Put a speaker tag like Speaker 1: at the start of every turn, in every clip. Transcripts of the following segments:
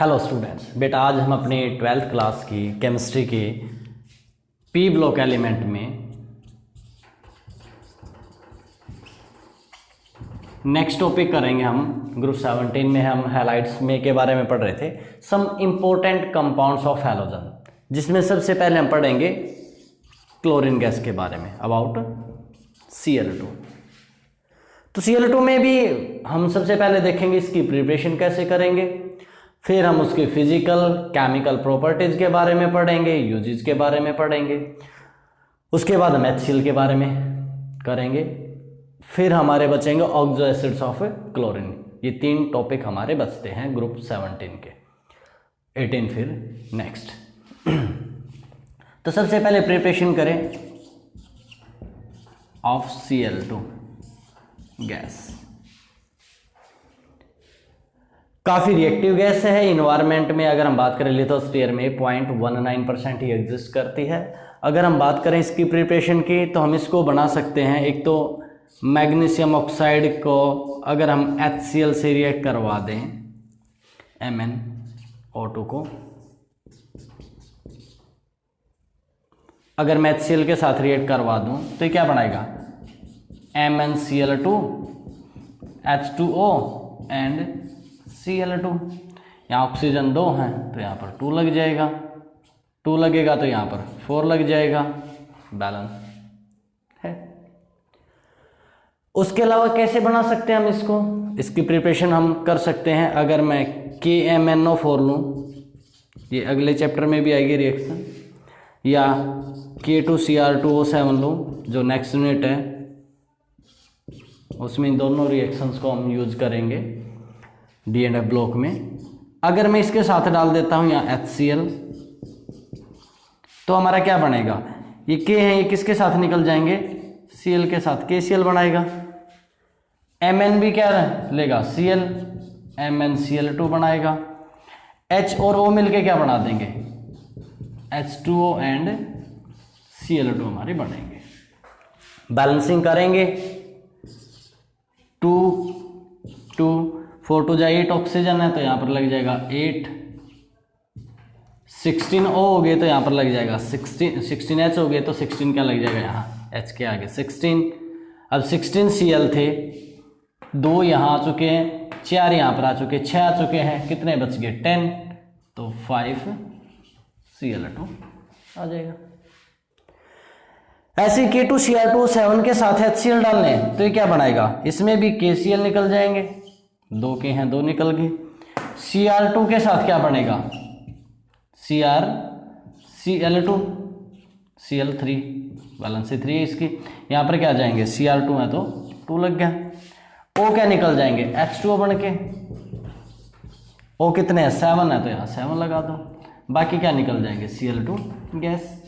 Speaker 1: Hello students, बेटा आज हम अपने 12th क्लास की केमिस्ट्री के पी ब्लॉक एलिमेंट में नेक्स्ट टॉपिक करेंगे। हम ग्रुप 17 में हम हैलाइड्स में के बारे में पढ़ रहे थे, some important compounds of halogen, जिसमें सबसे पहले हम पढ़ेंगे क्लोरीन गैस के बारे में, अबाउट Cl2। तो Cl2 में भी हम सबसे पहले देखेंगे इसकी प्रिपरेशन कैसे करेंगे, फिर हम उसके फिजिकल केमिकल प्रॉपर्टीज के बारे में पढ़ेंगे, यूजेस के बारे में पढ़ेंगे, उसके बाद हम HCl के बारे में करेंगे, फिर हमारे बचेंगे ऑक्सो एसिड्स ऑफ क्लोरीन। ये 3 टॉपिक हमारे बचते हैं ग्रुप 17 के। 18 फिर नेक्स्ट। तो सबसे पहले प्रिपरेशन करें ऑफ Cl2 गैस। काफ़ी रिएक्टिव गैस है। इन्वायरमेंट में अगर हम बात करें लिथोस्फीयर में 0.19% ही एग्जिस्ट करती है। अगर हम बात करें इसकी प्रिपरेशन की तो हम इसको बना सकते हैं, एक तो मैग्नीशियम ऑक्साइड को अगर हम HCl से रिएक्ट करवा दें, MnO2 को अगर मैं HCl के साथ रिएक्ट करवा दूं तो ये क्या बनाएगा, MnCl2 H2O एंड Cl2। यहाँ ऑक्सीजन 2 हैं तो यहाँ पर 2 लग जाएगा, 2 लगेगा तो यहाँ पर 4 लग जाएगा, बैलेंस है। उसके अलावा कैसे बना सकते हैं हम इसको, इसकी प्रिपरेशन हम कर सकते हैं। अगर मैं KMnO4 लूँ, ये अगले चैप्टर में भी आएगी रिएक्शन, या K2Cr2O7 लूँ जो नेक्स्ट यूनिट है, उसमें इन दोनों रिएक्शंस को हम यूज करेंगे D&F ब्लॉक में। अगर मैं इसके साथ डाल देता हूँ यहाँ HCl तो हमारा क्या बनेगा, ये K है, ये किसके साथ निकल जाएंगे, Cl के साथ, KCl बनाएगा। Mn भी क्या लेगा, Cl, MnCl2 बनाएगा। H और O मिलके क्या बना देंगे, H2O एंड Cl2 हमारे बनेंगे। बैलेंसिंग करेंगे, 2 2 4 2 8 ऑक्सीजन है तो यहाँ पर लग जाएगा 8, 16 O हो गए तो यहाँ पर लग जाएगा 16 H हो गए तो 16 क्या लग जाएगा, यहाँ H के आगे 16। अब 16 Cl थे, 2 यहाँ आ चुके हैं, 4 यहाँ पर आ चुके, 6 आ चुके हैं, कितने बच गए 10, तो 5 Cl2 आ जाएगा। ऐसे K2Cr2O7 के साथ HCl डालने तो ये क्या बनाएगा, इसमें भी KCl निकल जाएंगे, 2 के हैं 2 निकल गए। Cr2 के साथ क्या बनेगा, Cl2 Cl3, बैलेंस 3 है इसकी, यहाँ पर क्या जाएंगे, Cr2 है तो 2 लग गया। O क्या निकल जाएंगे, H2O बन के, O कितने हैं 7 है तो यहाँ 7 लगा दो, बाकी क्या निकल जाएंगे Cl2 गैस।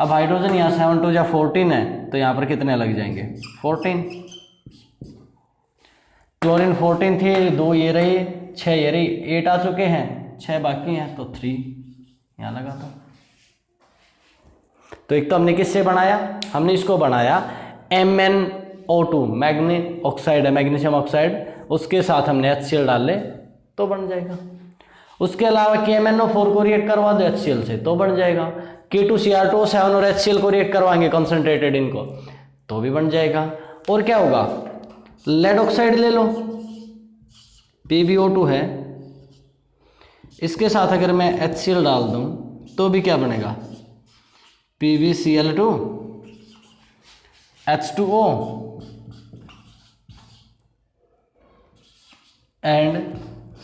Speaker 1: अब हाइड्रोजन यहाँ 7 2 या 14 है तो यहाँ पर कितने लग जाएंगे 14। क्लोरीन 14 थे, 2 ये रही, 6 ये रही, 8 आ चुके हैं, 6 बाकी हैं तो 3 यहाँ लगा दो। तो एक तो हमने किससे बनाया, हमने इसको बनाया MnO2, मैग्नी ऑक्साइड है, मैग्नीशियम ऑक्साइड, उसके साथ हमने HCl डाल ले तो बन जाएगा। उसके अलावा KMnO4 को रिएक्ट करवा दो HCl से तो बन जाएगा। K2Cr2O7 और HCl को रिएक्ट करवाएंगे कंसंट्रेटेड इनको तो भी बन जाएगा। और क्या होगा, लेड ऑक्साइड ले लो, PbO2 है, इसके साथ अगर मैं HCl डाल दूं तो भी क्या बनेगा, PbCl2 H2O and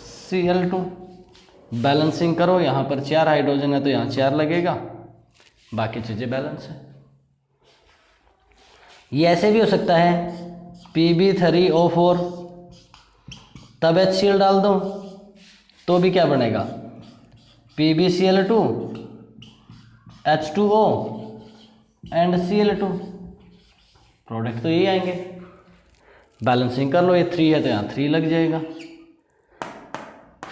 Speaker 1: Cl2। Balancing करो, यहाँ पर 4 हाइड्रोजन है तो यहाँ 4 लगेगा, बाकी चीज़ें बैलेंस है। ये ऐसे भी हो सकता है Pb3O4 तब HCl डाल दो तो भी क्या बनेगा, PbCl2 H2O and Cl2, product तो यही आएंगे। बैलेंसिंग कर लो, ये 3 है तो यहाँ 3 लग जाएगा,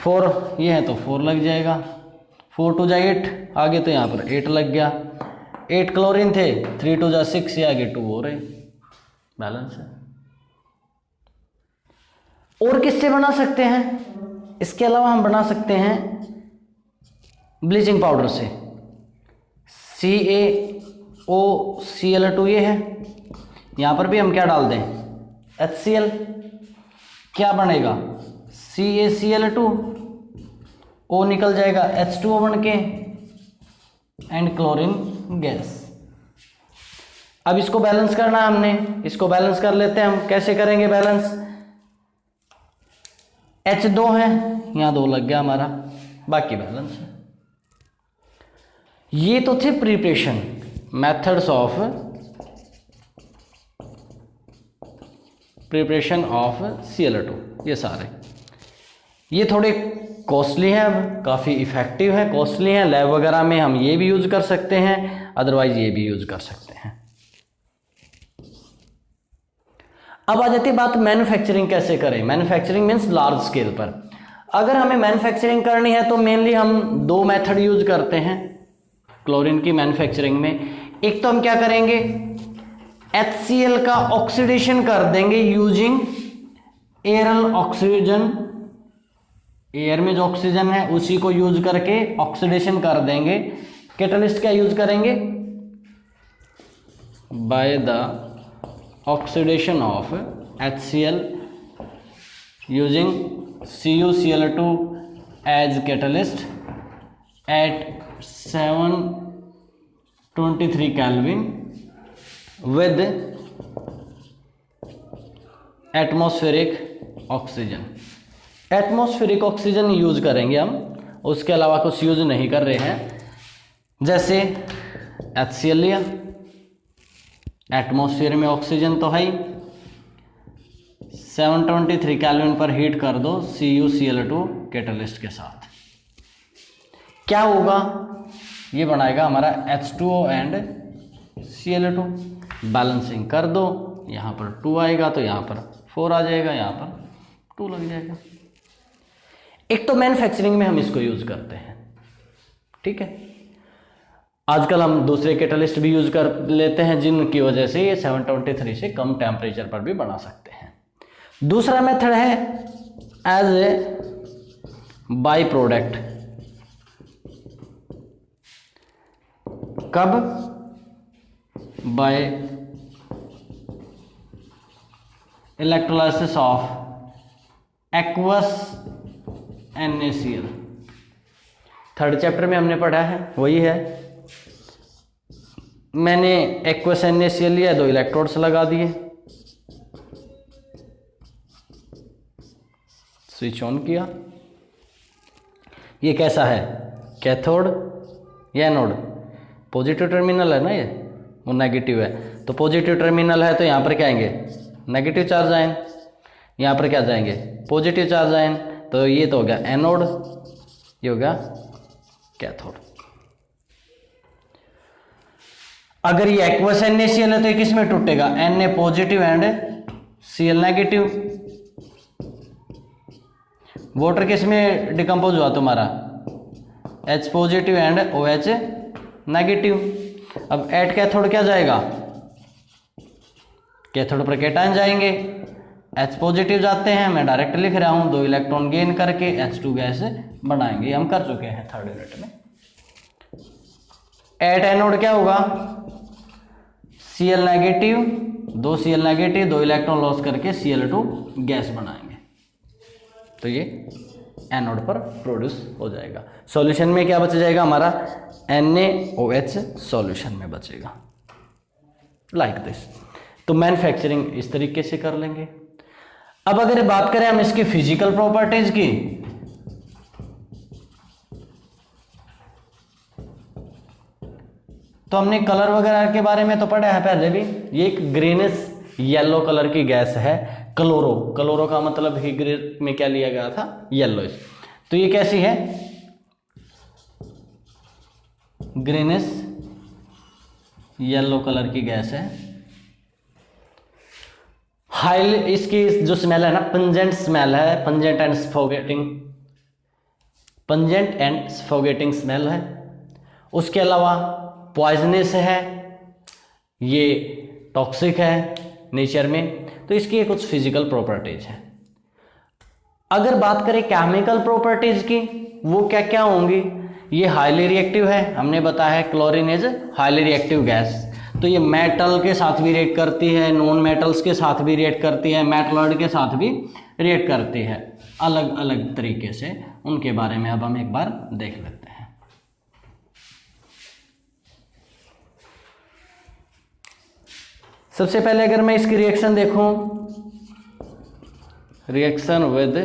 Speaker 1: 4 ये है तो 4 लग जाएगा, 4 2 जा 8 आगे तो यहाँ पर 8 लग गया, 8 क्लोरीन थे, 3 2 जा 6 ये आगे 2 हो रहे, बैलेंस है। और किससे बना सकते हैं, इसके अलावा हम बना सकते हैं ब्लीचिंग पाउडर से, CaOCl2 ये है, यहाँ पर भी हम क्या डाल दें, HCl, क्या बनेगा CaCl2, O निकल जाएगा H2O बन के, एंड क्लोरीन गैस। अब इसको बैलेंस करना है हमने, इसको बैलेंस कर लेते हैं हम। कैसे करेंगे बैलेंस, H2 है, यहाँ 2 लग गया हमारा, बाकी बैलेंस है। ये तो थे preparation methods of preparation of Cl2, ये सारे, ये थोड़े कॉस्टली हैं, अब काफ़ी इफ़ेक्टिव है, कॉस्टली हैं, लैब वगैरह में हम ये भी यूज़ कर सकते हैं, अदरवाइज ये भी यूज़ कर सकते हैं। अब आ जाती है बात मैन्युफैक्चरिंग कैसे करें। मैन्युफैक्चरिंग मीन्स लार्ज स्केल पर। अगर हमें मैन्युफैक्चरिंग करनी है तो मेनली हम 2 मेथड यूज करते हैं क्लोरीन की मैन्युफैक्चरिंग में। एक तो हम क्या करेंगे, HCl का ऑक्सीडेशन कर देंगे यूजिंग एयरल ऑक्सीजन, एयर में जो ऑक्सीजन है उसी को यूज करके ऑक्सीडेशन कर देंगे। कैटलिस्ट क्या यूज करेंगे, by the oxidation of HCl using CuCl2 as catalyst at 723 Kelvin with atmospheric oxygen। Atmospheric oxygen use करेंगे हम, उसके अलावा कुछ यूज नहीं कर रहे हैं। जैसे HCl लिया, एटमॉस्फेयर में ऑक्सीजन तो है ही, 723 केल्विन पर हीट कर दो CuCl2 कैटलिस्ट के साथ, क्या होगा, ये बनाएगा हमारा H2O एंड Cl2। बैलेंसिंग कर दो, यहाँ पर 2 आएगा तो यहाँ पर 4 आ जाएगा, यहाँ पर 2 लग जाएगा। एक तो मैन्युफैक्चरिंग में हम इसको यूज करते हैं, ठीक है। आजकल हम दूसरे कैटलिस्ट भी यूज कर लेते हैं जिनकी वजह से ये 723 से कम टेम्परेचर पर भी बना सकते हैं। दूसरा मेथड है एज ए बाई प्रोडक्ट। कब, by electrolysis of aqueous NaCl। 3rd chapter में हमने पढ़ा है, वही है। मैंने एक्वस NaCl लिया, 2 इलेक्ट्रोड्स लगा दिए, स्विच ऑन किया। ये कैसा है, कैथोड या एनोड, पॉजिटिव टर्मिनल है ना, ये वो नेगेटिव है, तो पॉजिटिव टर्मिनल है तो यहाँ पर क्या आएंगे, नेगेटिव चार्ज आयन, यहाँ पर क्या जाएंगे, पॉजिटिव चार्ज आयन, तो ये तो हो गया एनोड, ये हो गया कैथोड। अगर ये एक्वस NaCl है तो ये किस में टूटेगा, Na positive and Cl negative. Water किस में डिकम्पोज हुआ तुम्हारा, H positive and OH negative. अब एट कैथोड क्या जाएगा, कैथोड पर कैटायन जाएंगे, H पॉजिटिव जाते हैं, मैं डायरेक्ट लिख रहा हूं, 2 इलेक्ट्रॉन गेन करके H2 गैस बनाएंगे, हम कर चुके हैं 3rd यूनिट में। एट एनोड क्या होगा, Cl negative, 2 Cl negative, 2 electron loss करके Cl2 गैस बनाएंगे, तो ये एनोड पर प्रोड्यूस हो जाएगा। सॉल्यूशन में क्या बच जाएगा हमारा, NaOH सॉल्यूशन में बचेगा, लाइक दिस। तो मैन्युफैक्चरिंग इस तरीके से कर लेंगे। अब अगर बात करें हम इसकी फिजिकल प्रॉपर्टीज की, तो हमने कलर वगैरह के बारे में तो पढ़ा है पहले भी। ये एक ग्रीनिश येलो कलर की गैस है, क्लोरो, क्लोरो का मतलब ही ग्रीन में क्या लिया गया था, येलोइश। तो ये कैसी है, ग्रीनिश येलो कलर की गैस है। हाई, इसकी जो स्मेल है ना, पंजेंट स्मेल है, पंजेंट एंड सफोगेटिंग स्मेल है। उसके अलावा पॉइजनस है, ये टॉक्सिक है नेचर में, तो इसकी कुछ फिजिकल प्रॉपर्टीज हैं। अगर बात करें केमिकल प्रॉपर्टीज की, वो क्या क्या होंगी, ये हाईली रिएक्टिव है, हमने बताया है chlorine is highly reactive gas. तो ये मेटल के साथ भी रिएक्ट करती है, नॉन मेटल्स के साथ भी रिएक्ट करती है, मेटलॉइड के साथ भी रिएक्ट करती है, अलग अलग तरीके से। उनके बारे में अब हम एक बार देख लेते हैं। सबसे पहले अगर मैं इसकी रिएक्शन देखूं, रिएक्शन विद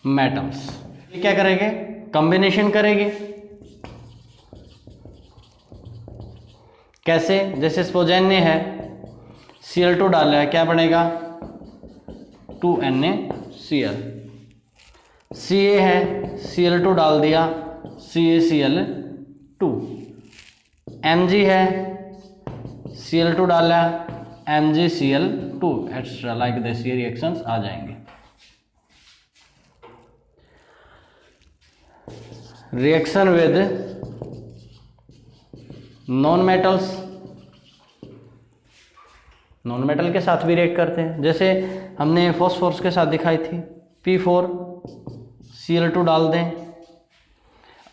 Speaker 1: मेटल्स, ये क्या करेंगे, कॉम्बिनेशन करेंगे। कैसे, जैसे सपोज Na है, Cl2 डाला है, क्या बनेगा 2NaCl। Ca है, Cl2 डाल दिया, CaCl2। Mg है, Cl2 डाला, MgCl2 एक्स्ट्रा, लाइक दिस, ये रिएक्शंस आ जाएंगे। Reaction with non metals, non metal के साथ भी रिएक्ट करते हैं, जैसे हमने फॉस्फोरस के साथ दिखाई थी, P4Cl2 डाल दें,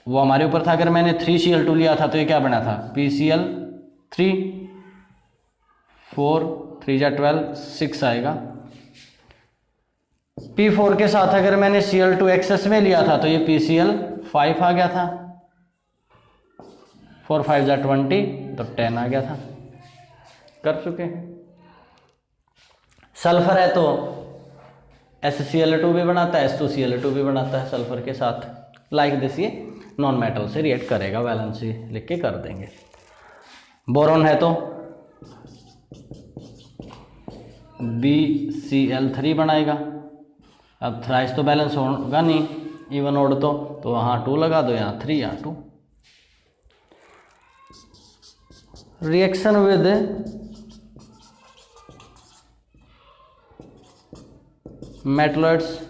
Speaker 1: वो हमारे ऊपर था। अगर मैंने 3Cl2 लिया था तो ये क्या बना था, PCl3, 4 3 जा 12, 6 आएगा। P4 के साथ अगर मैंने Cl2 एक्सेस में लिया था तो ये PCl5 आ गया था, 4 5 जा 20, तो 10 आ गया था। कर चुके हैं। सल्फर है तो HCl2 भी बनाता है, H2Cl2 भी बनाता है सल्फर के साथ, लाइक दिस, ये नॉन मेटल से रिएक्ट करेगा, वैलेंसी लिख के कर देंगे। बोरॉन है तो BCl3 बनाएगा। अब थ्राइस तो बैलेंस होगा नहीं, इवन ओड तो वहाँ 2 लगा दो, यहाँ 3 यहाँ 2। रिएक्शन विद मेटलॉइड्स,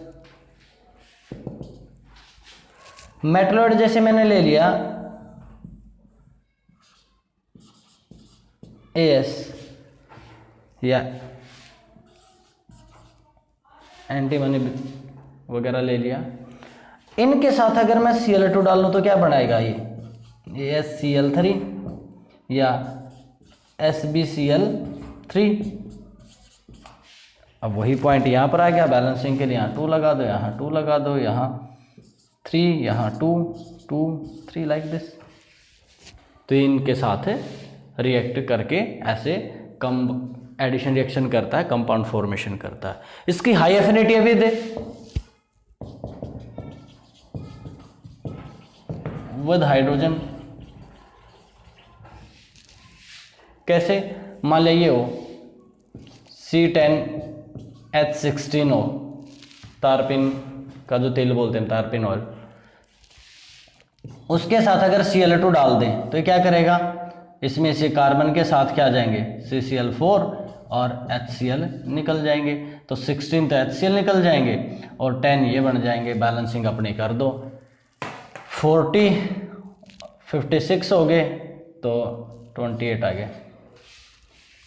Speaker 1: मेटलॉइड जैसे मैंने ले लिया AS या एंटीमनी वगैरह ले लिया, इनके साथ अगर मैं Cl2 डाल लूँ तो क्या बनाएगा, ये AsCl3 या SbCl3। अब वही पॉइंट यहाँ पर आ गया, बैलेंसिंग के लिए यहाँ 2 लगा दो, यहाँ 2 लगा दो, यहाँ 3, यहाँ 2 2 3, लाइक दिस। तो इनके साथ रिएक्ट करके ऐसे कम एडिशन रिएक्शन करता है, कंपाउंड फॉर्मेशन करता है। इसकी हाई एफिनिटी अभी दे विद हाइड्रोजन। कैसे, मान लीजिए हो C10H16 हो, तारपीन का जो तेल बोलते हैं, तारपीन ऑयल, उसके साथ अगर Cl2 डाल दें तो क्या करेगा, इसमें से कार्बन के साथ क्या जाएंगे, CCl4 और HCl निकल जाएंगे। तो 16 तो HCl निकल जाएंगे और 10 ये बन जाएंगे। बैलेंसिंग अपनी कर दो, 40 56 हो गए तो 28 आ गए।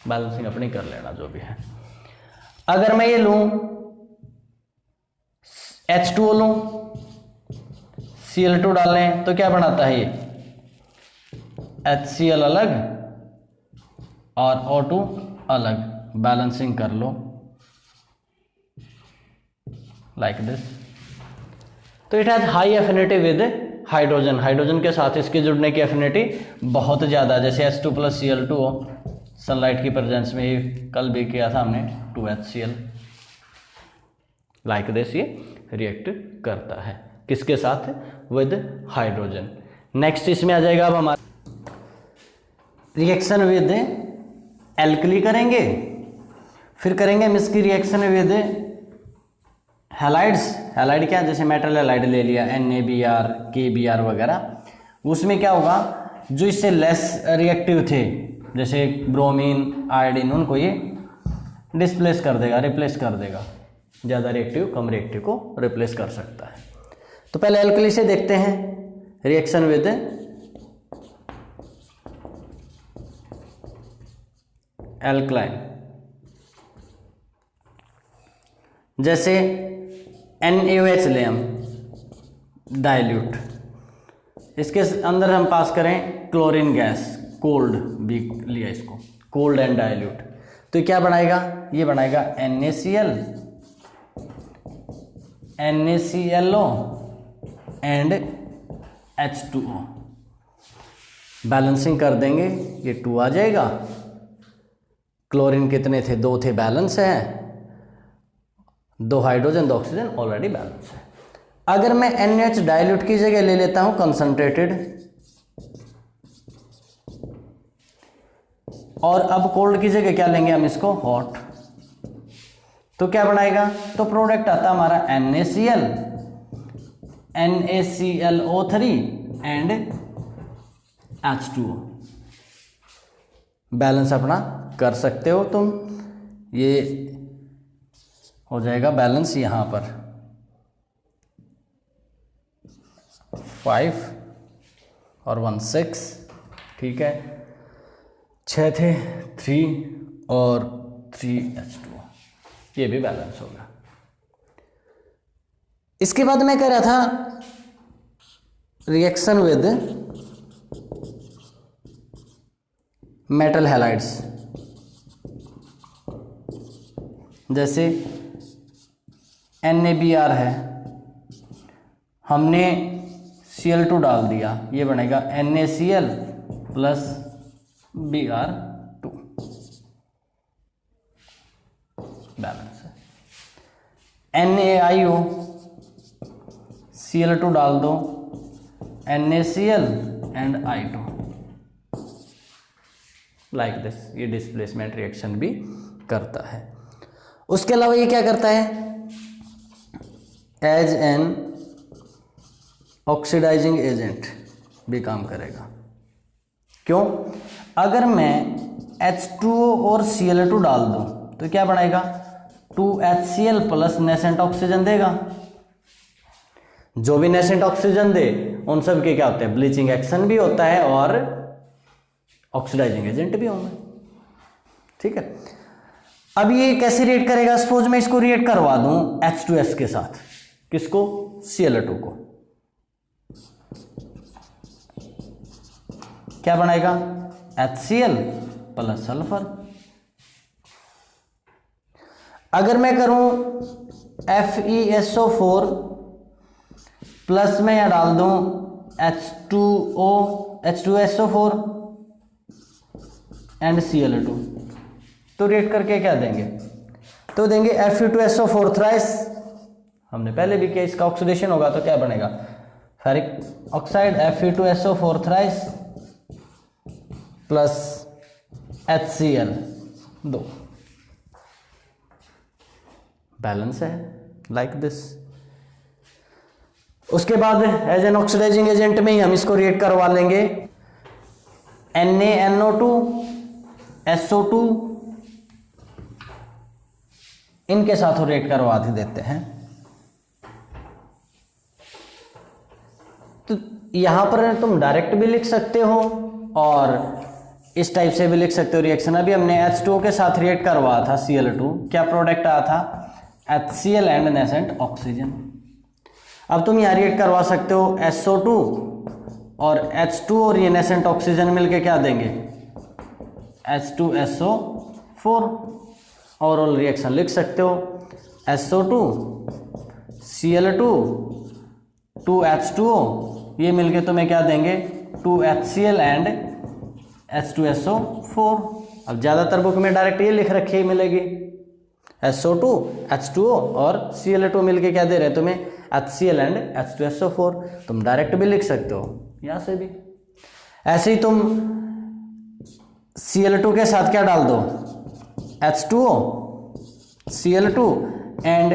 Speaker 1: बैलेंसिंग अपनी कर लेना जो भी है। अगर मैं ये लूं H2O लूं, Cl2 डालें तो क्या बनाता है, ये HCl अलग और O2 अलग। बैलेंसिंग कर लो लाइक दिस। तो it has high affinity with hydrogen. Hydrogen के साथ इसके जुड़ने की एफिनिटी बहुत ज़्यादा, जैसे H2 + Cl2 हो, सनलाइट की प्रेजेंस में, ये कल भी किया था हमने, 2HCl लाइक दिस, ये रिएक्ट करता है किसके साथ, विद हाइड्रोजन। नेक्स्ट इसमें आ जाएगा अब हमारा रिएक्शन विद एल्कली करेंगे, फिर करेंगे हम इसकी रिएक्शन विद हैलाइड्स। हैलाइड क्या, जैसे मेटल हैलाइड ले लिया, NaBr KBr वगैरह, उसमें क्या होगा, जो इससे लेस रिएक्टिव थे जैसे ब्रोमीन आयोडीन, उनको ये डिस्प्लेस कर देगा, रिप्लेस कर देगा। ज़्यादा रिएक्टिव कम रिएक्टिव को रिप्लेस कर सकता है। तो पहले एल्कली से देखते हैं रिएक्शन विद एल्कलाइन। जैसे NaOH ले हम, डाइल्यूट, इसके अंदर हम पास करें क्लोरीन गैस, कोल्ड भी लिया इसको, कोल्ड एंड डाइल्यूट, तो क्या बनाएगा, ये बनाएगा NaCl, NaClO and H2O। Balancing कर देंगे, ये 2 आ जाएगा। क्लोरीन कितने थे, 2 थे, बैलेंस है, 2 हाइड्रोजन 2 ऑक्सीजन ऑलरेडी बैलेंस है। अगर मैं NaOH डाइल्यूट की जगह ले लेता हूं कंसंट्रेटेड, और अब कोल्ड की जगह क्या लेंगे हम, इसको हॉट, तो क्या बनाएगा, तो प्रोडक्ट आता हमारा NaCl, NaClO3 and H2O। Balance अपना कर सकते हो तुम, ये हो जाएगा बैलेंस यहां पर 5 और 1 6, ठीक है, 6 थे, 3 और 3 H2O, ये भी बैलेंस होगा। इसके बाद मैं कह रहा था रिएक्शन विद मेटल हैलाइड्स, जैसे NaBr है, हमने Cl2 डाल दिया, ये बनेगा NaCl प्लस Br2, बैलेंस है। NaIO, Cl2 डाल दो, NaCl and I2, like this, ये डिस्प्लेसमेंट रिएक्शन भी करता है। उसके अलावा ये क्या करता है, एज एन ऑक्सीडाइजिंग एजेंट भी काम करेगा। क्यों, अगर मैं H2O और Cl2 डाल दूं तो क्या बनाएगा, 2HCl प्लस नेसेंट ऑक्सीजन देगा। जो भी नेसेंट ऑक्सीजन दे उन सब के क्या होते हैं, ब्लीचिंग एक्शन भी होता है और ऑक्सीडाइजिंग एजेंट भी होंगे, ठीक है। अब ये कैसे रिएक्ट करेगा, सपोज मैं इसको रिएक्ट करवा दूं H2S के साथ, किसको, Cl2 को, क्या बनाएगा, HCl प्लस सल्फर। अगर मैं करूं FeSO4 प्लस में यहां डाल दूं H2SO4 एंड Cl2, तो रिएक्ट करके क्या देंगे, तो देंगे Fe2SO4 थ्राइस, हमने पहले भी किया, इसका ऑक्सीडेशन होगा तो क्या बनेगा, ferric oxide Fe2SO4 thrice plus HCl 2, balance है, लाइक दिस। उसके बाद एज एन ऑक्सीडाइजिंग एजेंट में ही हम इसको रिएक्ट करवा लेंगे NaNO2 SO2, इनके साथ रिएक्ट करवा देते हैं। तो यहां पर तुम डायरेक्ट भी लिख सकते हो और इस टाइप से भी लिख सकते हो रिएक्शन। अभी हमने H2O के साथ रिएक्ट करवाया था Cl2, क्या प्रोडक्ट आया था, HCl एंड नेसेंट ऑक्सीजन। अब तुम यहाँ रिएक्ट करवा सकते हो SO2 और H2 और ये नेसेंट ऑक्सीजन मिलके क्या देंगे, H2SO4। ओवरऑल रिएक्शन लिख सकते हो SO2 Cl2 2H2O, ये मिलके तुम्हें क्या देंगे, 2HCl एंड H2SO4। अब ज़्यादातर बुक में डायरेक्ट ये लिख रखी मिलेगी, SO2 H2O और Cl2 मिलके क्या दे रहे हैं तुम्हें, HCl एंड H2SO4। तुम डायरेक्ट भी लिख सकते हो यहाँ से भी। ऐसे ही तुम Cl2 के साथ क्या डाल दो, H2O Cl2 एंड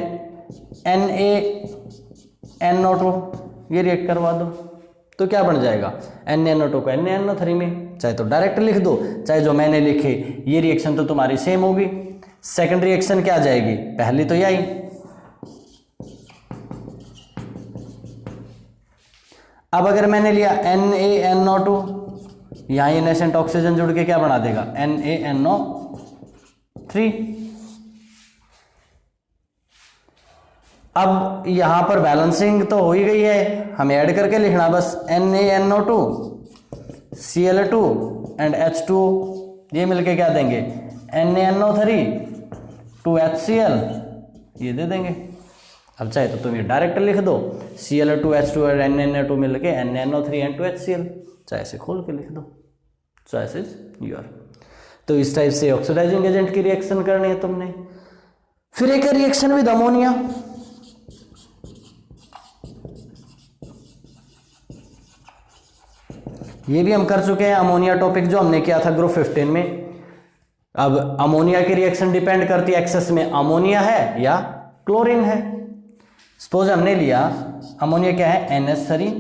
Speaker 1: NaNO2, ये रिएक्ट करवा दो तो क्या बन जाएगा, NaNO2 को NaNO3 में, चाहे तो डायरेक्ट लिख दो चाहे जो मैंने लिखे, ये रिएक्शन तो तुम्हारी सेम होगी। सेकंड रिएक्शन क्या जाएगी, पहली तो यही। अब अगर मैंने लिया NaNO2, यहाँ ये नेसेंट ऑक्सीजन जुड़ के क्या बना देगा, NaNO3। अब यहाँ पर बैलेंसिंग तो हो ही गई है, हमें ऐड करके लिखना बस NaNO2 Cl2 एंड H2, ये मिलके क्या देंगे NaNO3 2HCl, ये दे देंगे। अब चाहे तो तुम ये डायरेक्ट लिख दो Cl2 H2 और NaNO2 मिलके NaNO3 एंड 2HCl, चाहे से खोल के लिख दो, चॉइस इज योर। तो इस टाइप से ऑक्सीडाइजिंग एजेंट की रिएक्शन करनी है तुमने। फिर एक रिएक्शन विद अमोनिया, ये भी हम कर चुके हैं, अमोनिया टॉपिक जो हमने किया था ग्रुप 15 में। अब अमोनिया की रिएक्शन डिपेंड करती है एक्सेस में अमोनिया है या क्लोरीन है। सपोज हमने लिया अमोनिया क्या है NH3,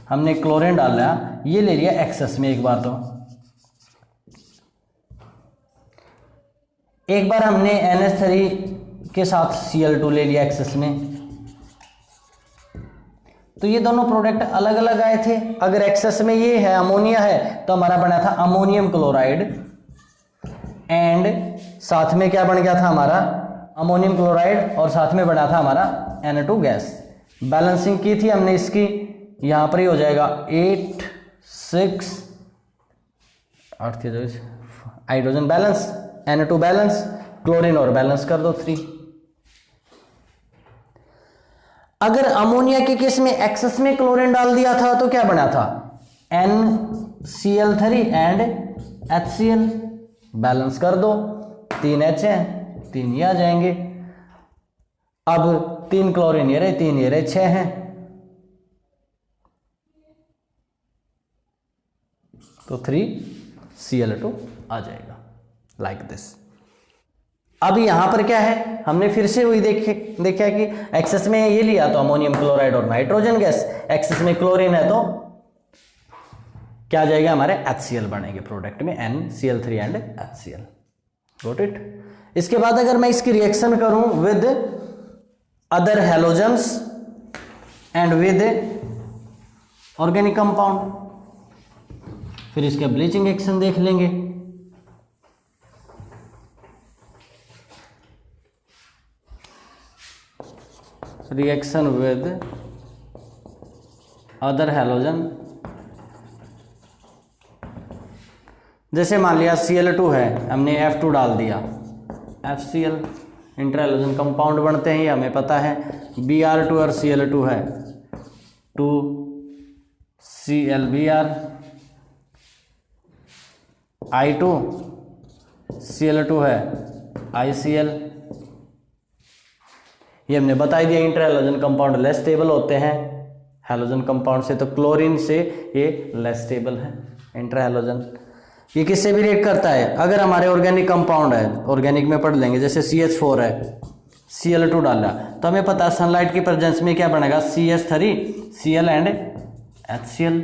Speaker 1: हमने क्लोरीन डाला, ये ले लिया एक्सेस में, एक बार तो एक बार हमने NH3 के साथ Cl2 ले लिया एक्सेस में, तो ये दोनों प्रोडक्ट अलग अलग आए थे। अगर एक्सेस में ये है अमोनिया है तो हमारा बना था अमोनियम क्लोराइड, एंड साथ में क्या बन गया था हमारा अमोनियम क्लोराइड, और साथ में बना था हमारा Na2 गैस। बैलेंसिंग की थी हमने इसकी, यहाँ पर ही हो जाएगा 8 6 8 hydrogen balance, Na2 balance, chlorine और बैलेंस कर दो 3। अगर अमोनिया के केस में एक्सेस में क्लोरीन डाल दिया था तो क्या बना था NCl3 एंड HCl, बैलेंस कर दो, 3 H हैं, 3 ये आ जाएंगे। अब 3 क्लोरीन ये रहे, 3 ये रहे, 6 हैं। तो 3Cl2 आ जाएगा लाइक दिस। अब यहां पर क्या है, हमने फिर से वही देखा कि एक्सेस में ये लिया तो अमोनियम क्लोराइड और नाइट्रोजन गैस, एक्सेस में क्लोरीन है तो क्या आ जाएगा हमारे HCl बनेंगे प्रोडक्ट में, NCl3 and HCl। Got it. इसके बाद अगर मैं इसकी रिएक्शन करूं with other halogens and with organic compound, फिर इसका ब्लीचिंग एक्शन देख लेंगे। रिएक्शन विद अदर हैलोजन, जैसे मान लिया Cl2 है, हमने F2 डाल दिया, FCl, इंटर हैलोजन कंपाउंड बनते हैं ये हमें पता है। Br2 और Cl2 है 2ClBr, I2 Cl2 है ICl, ये हमने बता दिया। Inter halogen compound less stable होते हैं हैलोजन कंपाउंड से, तो क्लोरीन से ये लेस स्टेबल है इंटर हैलोजन। ये किससे भी रिएक्ट करता है, अगर हमारे ऑर्गेनिक कंपाउंड है, ऑर्गेनिक में पढ़ लेंगे, जैसे CH4 है, Cl2 डाला तो हमें पता है सनलाइट की प्रेजेंस में क्या बनेगा CH3 Cl and HCl,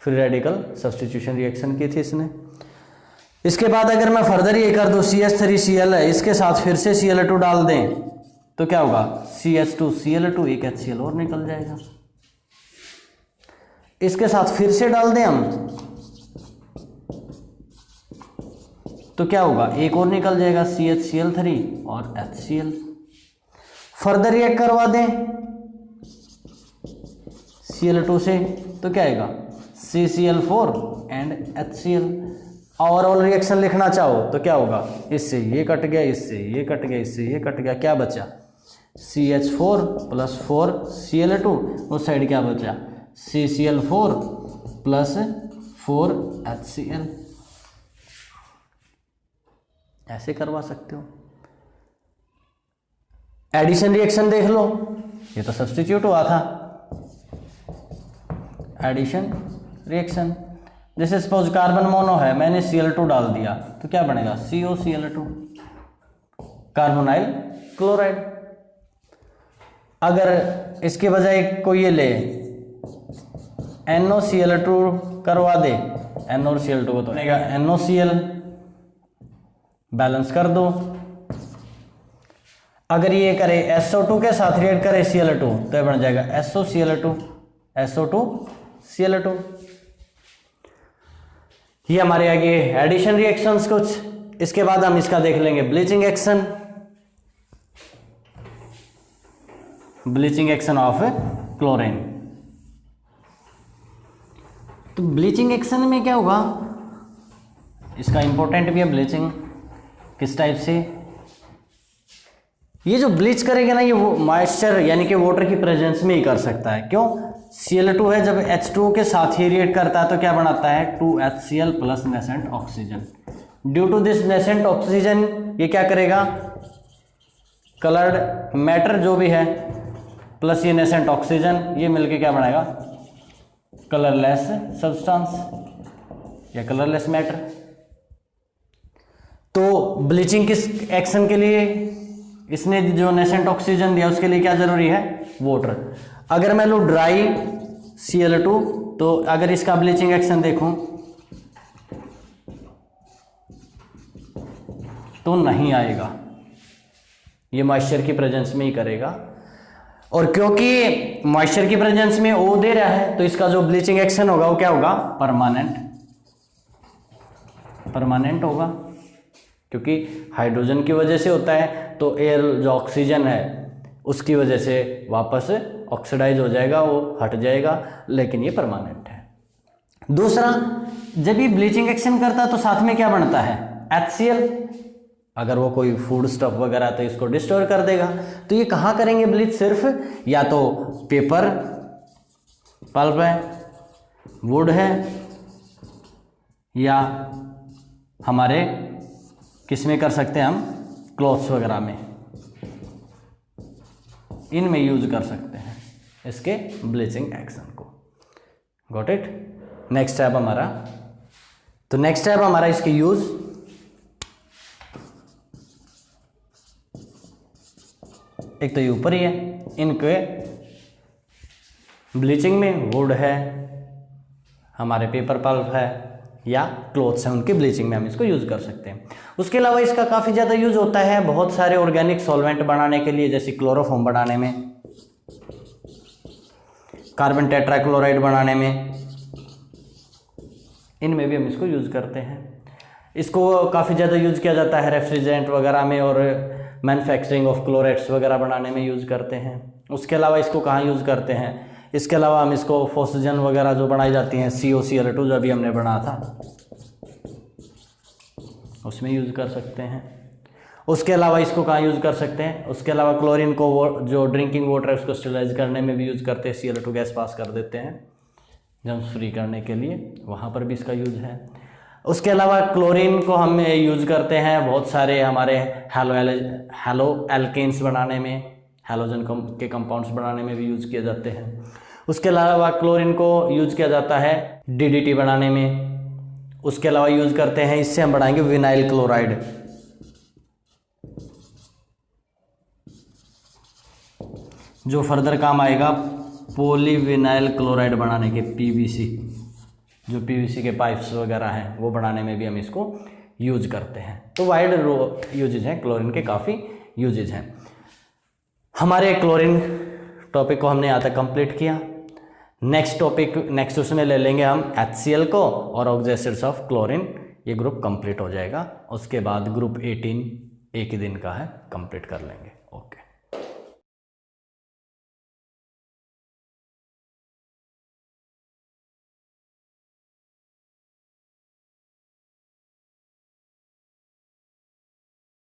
Speaker 1: free radical substitution reaction की थी इसने। इसके बाद अगर मैं फर्दर ये कर दूं CH3 Cl है, इसके साथ फिर से Cl2 डाल दें तो क्या होगा CH2 Cl2, एक HCl और निकल जाएगा। इसके साथ फिर से डाल दें हम तो क्या होगा, एक और निकल जाएगा CHCl3 और HCl। फर्दर रिएक्ट करवा दें Cl2 से तो क्या आएगा CCl4 and HCl। Overall reaction लिखना चाहो तो क्या होगा, इससे ये कट गया, इससे ये कट गया, इससे ये कट गया, क्या बचा CH4 + 4 Cl2, उस साइड क्या बचा CCl4 + 4 HCl। ऐसे करवा सकते हो। एडिशन रिएक्शन देख लो, ये तो सब्स्टिट्यूट हुआ था। एडिशन रिएक्शन, जैसे सपोज कार्बन मोनो है, मैंने Cl2 डाल दिया तो क्या बनेगा COCl2, कार्बोनाइल क्लोराइड। अगर इसके बजाय कोई ये ले NOCl2 करवा दे, NO और Cl2 को तो बनेगा NOCl, बैलेंस कर दो। अगर ये करे SO2 के साथ रिएक्ट करे Cl2 तो ये बन जाएगा SOCl2, SO2Cl2। ये हमारे आगे एडिशन रिएक्शंस कुछ। इसके बाद हम इसका देख लेंगे bleaching action. Bleaching action of chlorine. तो ब्लीचिंग एक्शन में क्या होगा, इसका इंपॉर्टेंट भी है ब्लीचिंग। किस टाइप से, ये जो ब्लीच करेगा ना ये वो मॉइस्चर यानी कि वाटर की प्रेजेंस में ही कर सकता है। क्यों, Cl2 है, जब H2O के साथ ही रिएक्ट करता है तो क्या बनाता है 2HCl plus nascent oxygen. Due to this nascent oxygen ये क्या करेगा, कलर्ड मैटर जो भी है प्लस ये नेसेंट ऑक्सीजन ये मिलके क्या बनाएगा, कलरलेस सब्सटेंस या कलरलेस मैटर। तो ब्लीचिंग किस एक्शन के लिए, इसने जो नेसेंट ऑक्सीजन दिया उसके लिए क्या जरूरी है, वाटर। अगर मैं लूँ ड्राई Cl2 तो अगर इसका ब्लीचिंग एक्शन देखूं तो नहीं आएगा, ये मॉइस्चर की प्रेजेंस में ही करेगा। और क्योंकि मॉइस्चर की प्रेजेंस में O दे रहा है तो इसका जो ब्लीचिंग एक्शन होगा वो क्या होगा, परमानेंट होगा। क्योंकि हाइड्रोजन की वजह से होता है तो एयर जो ऑक्सीजन है उसकी वजह से वापस ऑक्सीडाइज हो जाएगा, वो हट जाएगा, लेकिन ये परमानेंट है। दूसरा, जब ये ब्लीचिंग एक्शन करता है तो साथ में क्या बनता है, HCl। अगर वो कोई फूड स्टफ वगैरह तो इसको डिस्ट्रॉय कर देगा। तो ये कहाँ करेंगे ब्लीच, सिर्फ या तो पेपर पल्प है, वुड है, या हमारे किस में कर सकते हैं हम, क्लॉथ्स वगैरह में, इनमें यूज कर सकते हैं इसके ब्लीचिंग एक्शन को। Got it. नेक्स्ट स्टेप हमारा, तो नेक्स्ट स्टेप हमारा इसके यूज, एक तो ये ऊपर ही है, इनके ब्लीचिंग में वुड है, हमारे पेपर पल्प है या क्लोथ्स हैं, उनके ब्लीचिंग में हम इसको यूज़ कर सकते हैं। उसके अलावा इसका काफ़ी ज़्यादा यूज़ होता है बहुत सारे ऑर्गेनिक सॉल्वेंट बनाने के लिए, जैसे क्लोरोफॉर्म बनाने में, कार्बन टेट्राक्लोराइड बनाने में, इनमें भी हम इसको यूज़ करते हैं। इसको काफ़ी ज़्यादा यूज़ किया जाता है रेफ्रिजरेंट वगैरह में और मैन्युफैक्चरिंग ऑफ क्लोरेट्स वगैरह बनाने में यूज़ करते हैं। उसके अलावा इसको कहाँ यूज़ करते हैं, इसके अलावा हम इसको फॉस्जन वगैरह जो बनाई जाती हैं COCl2 जो अभी हमने बनाया था उसमें यूज़ कर सकते हैं। उसके अलावा इसको कहाँ यूज़ कर सकते हैं, उसके अलावा क्लोरीन को जो ड्रिंकिंग वाटर है उसको स्टेरिलाइज करने में भी यूज़ करते हैं, Cl2 गैस पास कर देते हैं जम्स फ्री करने के लिए, वहाँ पर भी इसका यूज़ है। उसके अलावा क्लोरीन को हम यूज़ करते हैं बहुत सारे हमारे हैलो एल्केन्स बनाने में, हैलोजन के कंपाउंड्स बनाने में भी यूज़ किए जाते हैं। उसके अलावा क्लोरीन को यूज़ किया जाता है DDT बनाने में। उसके अलावा यूज़ करते हैं, इससे हम बनाएंगे विनाइल क्लोराइड, जो फर्दर काम आएगा पॉलीविनाइल क्लोराइड बनाने के, PVC, जो PVC के पाइप्स वगैरह हैं वो बनाने में भी हम इसको यूज करते हैं। तो वाइड यूजेज हैं क्लोरीन के, काफ़ी यूजेज हैं। हमारे क्लोरीन टॉपिक को हमने यहाँ तक कंप्लीट किया। नेक्स्ट उसमें ले लेंगे हम HCl को और ऑक्सो एसिड्स ऑफ क्लोरीन, ये ग्रुप कंप्लीट हो जाएगा। उसके बाद ग्रुप 18 एक ही दिन का है, कंप्लीट कर लेंगे।